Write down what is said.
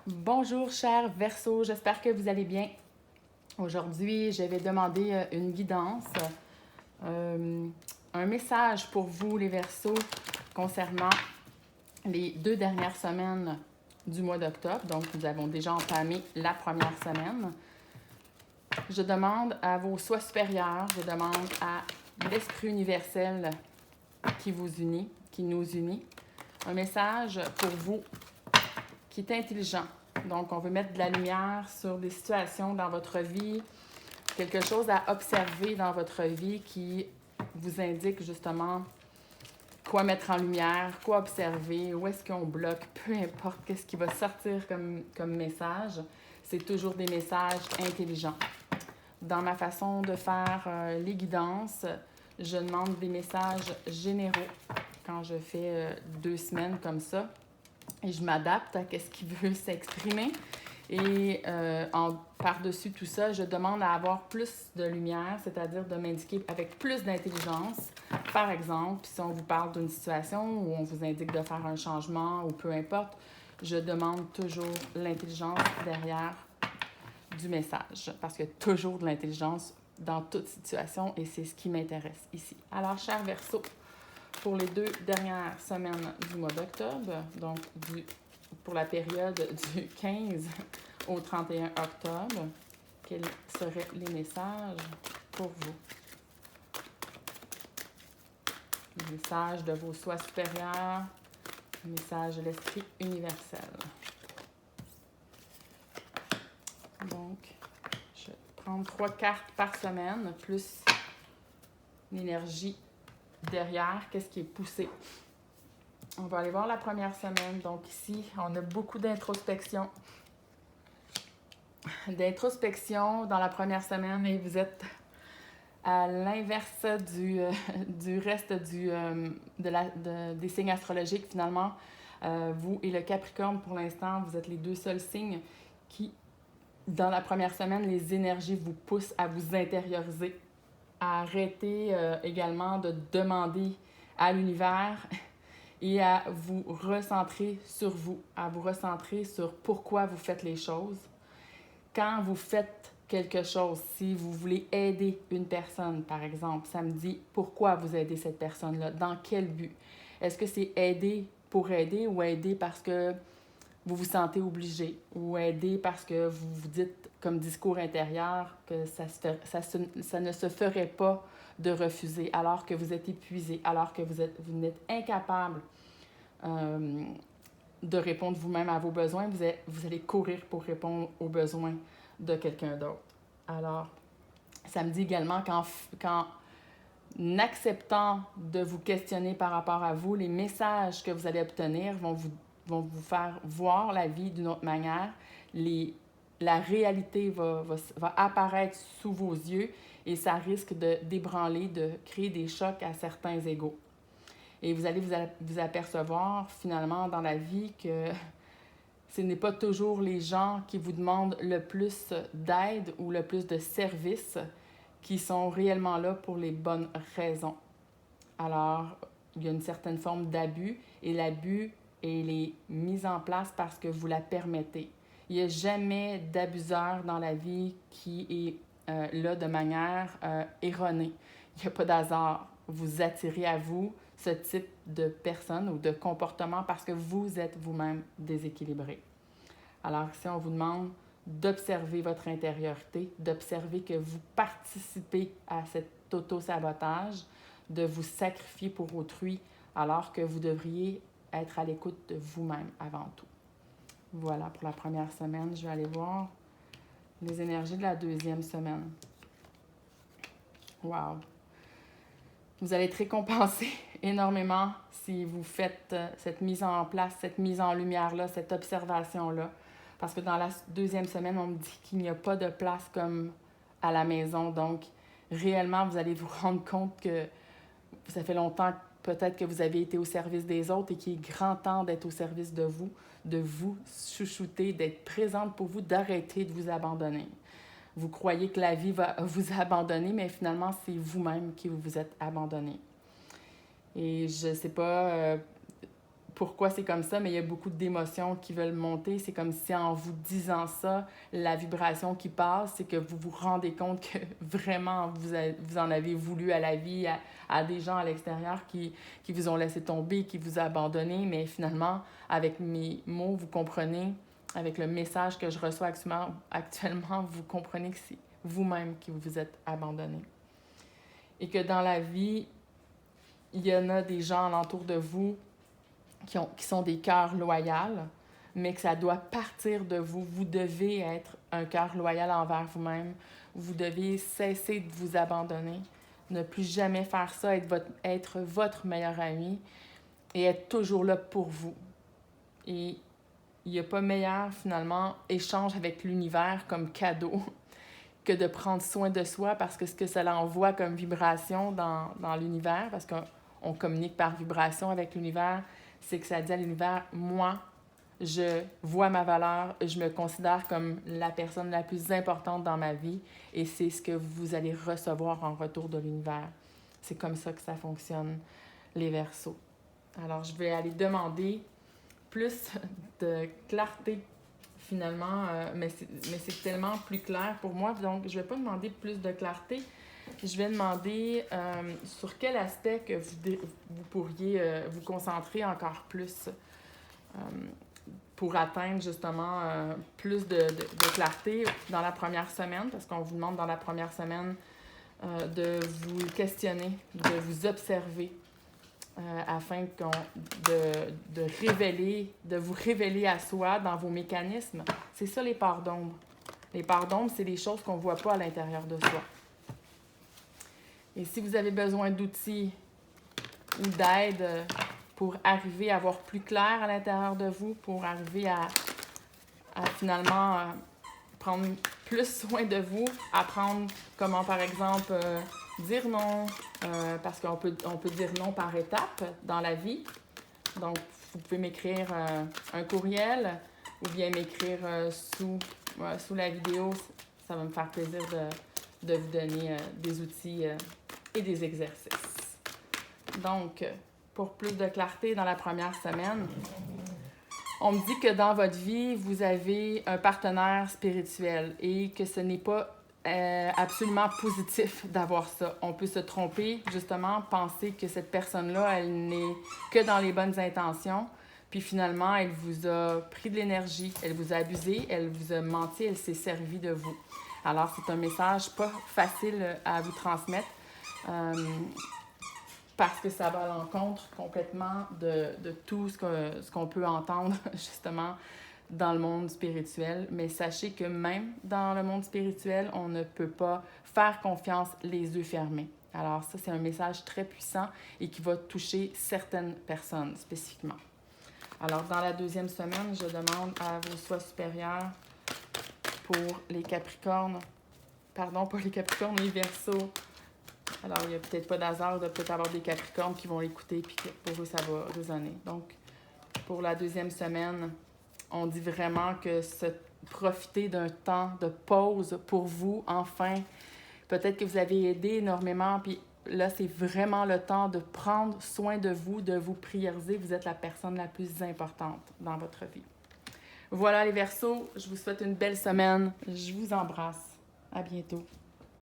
Bonjour chers Verseaux, j'espère que vous allez bien. Aujourd'hui, je vais demander une guidance, un message pour vous les Verseaux concernant les 2 dernières semaines du mois d'octobre. Donc, nous avons déjà entamé la première semaine. Je demande à vos soins supérieurs, je demande à l'Esprit universel qui vous unit, qui nous unit, un message pour vous qui est intelligent. Donc, on veut mettre de la lumière sur des situations dans votre vie, quelque chose à observer dans votre vie qui vous indique justement quoi mettre en lumière, quoi observer, où est-ce qu'on bloque, peu importe qu'est-ce qui va sortir comme message, c'est toujours des messages intelligents. Dans ma façon de faire les guidances, je demande des messages généraux quand je fais 2 semaines comme ça. Et je m'adapte à ce qui veut s'exprimer. Et par-dessus tout ça, je demande à avoir plus de lumière, c'est-à-dire de m'indiquer avec plus d'intelligence. Par exemple, si on vous parle d'une situation où on vous indique de faire un changement ou peu importe, je demande toujours l'intelligence derrière du message, parce qu'il y a toujours de l'intelligence dans toute situation et c'est ce qui m'intéresse ici. Alors, chers Verseaux, pour les 2 dernières semaines du mois d'octobre, donc pour la période du 15 au 31 octobre, quels seraient les messages pour vous? Les messages de vos soins supérieurs, les messages de l'Esprit universel. Donc, je vais prendre 3 cartes par semaine, plus l'énergie derrière, qu'est-ce qui est poussé. On va aller voir la première semaine. Donc ici, on a beaucoup d'introspection. D'introspection dans la première semaine et vous êtes à l'inverse du reste des signes astrologiques finalement. Vous et le Capricorne, pour l'instant, vous êtes les 2 seuls signes qui, dans la première semaine, les énergies vous poussent à vous intérioriser, à arrêter également de demander à l'univers et à vous recentrer sur vous, à vous recentrer sur pourquoi vous faites les choses. Quand vous faites quelque chose, si vous voulez aider une personne, par exemple, ça me dit pourquoi vous aidez cette personne-là, dans quel but. Est-ce que c'est aider pour aider ou aider parce que vous vous sentez obligé ou aider parce que vous vous dites comme discours intérieur que ça ne se ferait pas de refuser alors que vous êtes épuisé, alors que vous n'êtes incapable de répondre vous-même à vos besoins, vous allez courir pour répondre aux besoins de quelqu'un d'autre. Alors, ça me dit également qu'en acceptant de vous questionner par rapport à vous, les messages que vous allez obtenir vont vous faire voir la vie d'une autre manière. La réalité va apparaître sous vos yeux et ça risque d'ébranler, de créer des chocs à certains égaux. Et vous allez vous apercevoir finalement dans la vie que ce n'est pas toujours les gens qui vous demandent le plus d'aide ou le plus de services qui sont réellement là pour les bonnes raisons. Alors, il y a une certaine forme d'abus et l'abus est mis en place parce que vous la permettez. Il n'y a jamais d'abuseur dans la vie qui est là de manière erronée. Il n'y a pas d'hasard. Vous attirez à vous ce type de personne ou de comportement parce que vous êtes vous-même déséquilibré. Alors, si on vous demande d'observer votre intériorité, d'observer que vous participez à cet auto-sabotage, de vous sacrifier pour autrui, alors que vous devriez être à l'écoute de vous-même avant tout. Voilà pour la première semaine. Je vais aller voir les énergies de la 2e semaine. Wow! Vous allez être récompensé énormément si vous faites cette mise en place, cette mise en lumière-là, cette observation-là. Parce que dans la 2e semaine, on me dit qu'il n'y a pas de place comme à la maison. Donc, réellement, vous allez vous rendre compte que ça fait longtemps peut-être que vous avez été au service des autres et qu'il est grand temps d'être au service de vous chouchouter, d'être présente pour vous, d'arrêter de vous abandonner. Vous croyez que la vie va vous abandonner, mais finalement, c'est vous-même qui vous êtes abandonné. Et je ne sais pas pourquoi c'est comme ça, mais il y a beaucoup d'émotions qui veulent monter. C'est comme si en vous disant ça, la vibration qui passe, c'est que vous vous rendez compte que vraiment vous en avez voulu à la vie, à des gens à l'extérieur qui vous ont laissé tomber, qui vous ont abandonné, mais finalement, avec mes mots, vous comprenez, avec le message que je reçois actuellement, vous comprenez que c'est vous-même qui vous êtes abandonné. Et que dans la vie, il y en a des gens alentour de vous qui sont des cœurs loyaux, mais que ça doit partir de vous. Vous devez être un cœur loyal envers vous-même. Vous devez cesser de vous abandonner. Ne plus jamais faire ça, être votre meilleur ami et être toujours là pour vous. Et il n'y a pas meilleur, finalement, échange avec l'univers comme cadeau que de prendre soin de soi, parce que ce que ça envoie comme vibration dans l'univers, parce qu'on communique par vibration avec l'univers, c'est que ça dit à l'univers, moi, je vois ma valeur, je me considère comme la personne la plus importante dans ma vie et c'est ce que vous allez recevoir en retour de l'univers. C'est comme ça que ça fonctionne, les Verseaux. Alors, je vais aller demander plus de clarté, finalement, mais c'est tellement plus clair pour moi, donc je ne vais pas demander plus de clarté. Je vais demander sur quel aspect que vous pourriez vous concentrer encore plus pour atteindre justement plus de clarté dans la première semaine, parce qu'on vous demande dans la première semaine de vous questionner, de vous observer afin de vous révéler à soi dans vos mécanismes. C'est ça les parts d'ombre. Les parts d'ombre, c'est les choses qu'on ne voit pas à l'intérieur de soi. Et si vous avez besoin d'outils ou d'aide pour arriver à voir plus clair à l'intérieur de vous, pour arriver à finalement prendre plus soin de vous, apprendre comment, par exemple, dire non, parce qu'on peut dire non par étapes dans la vie. Donc, vous pouvez m'écrire un courriel ou bien m'écrire sous la vidéo. Ça va me faire plaisir de vous donner des outils et des exercices. Donc, pour plus de clarté dans la première semaine, on me dit que dans votre vie, vous avez un partenaire spirituel et que ce n'est pas absolument positif d'avoir ça. On peut se tromper, justement, penser que cette personne-là, elle n'est que dans les bonnes intentions, puis finalement, elle vous a pris de l'énergie, elle vous a abusé, elle vous a menti, elle s'est servie de vous. Alors, c'est un message pas facile à vous transmettre parce que ça va à l'encontre complètement de tout ce qu'on peut entendre, justement, dans le monde spirituel. Mais sachez que même dans le monde spirituel, on ne peut pas faire confiance les yeux fermés. Alors ça, c'est un message très puissant et qui va toucher certaines personnes spécifiquement. Alors, dans la deuxième semaine, je demande à vos soi supérieurs pour les Capricornes, pardon, pas les Capricornes, les Verseaux. Alors, il n'y a peut-être pas d'hasard de peut-être avoir des Capricornes qui vont l'écouter puis que pour eux, ça va résonner. Donc, pour la deuxième semaine, on dit vraiment que profiter d'un temps de pause pour vous, enfin. Peut-être que vous avez aidé énormément, puis là, c'est vraiment le temps de prendre soin de vous prioriser. Vous êtes la personne la plus importante dans votre vie. Voilà les Verseaux, je vous souhaite une belle semaine. Je vous embrasse. À bientôt.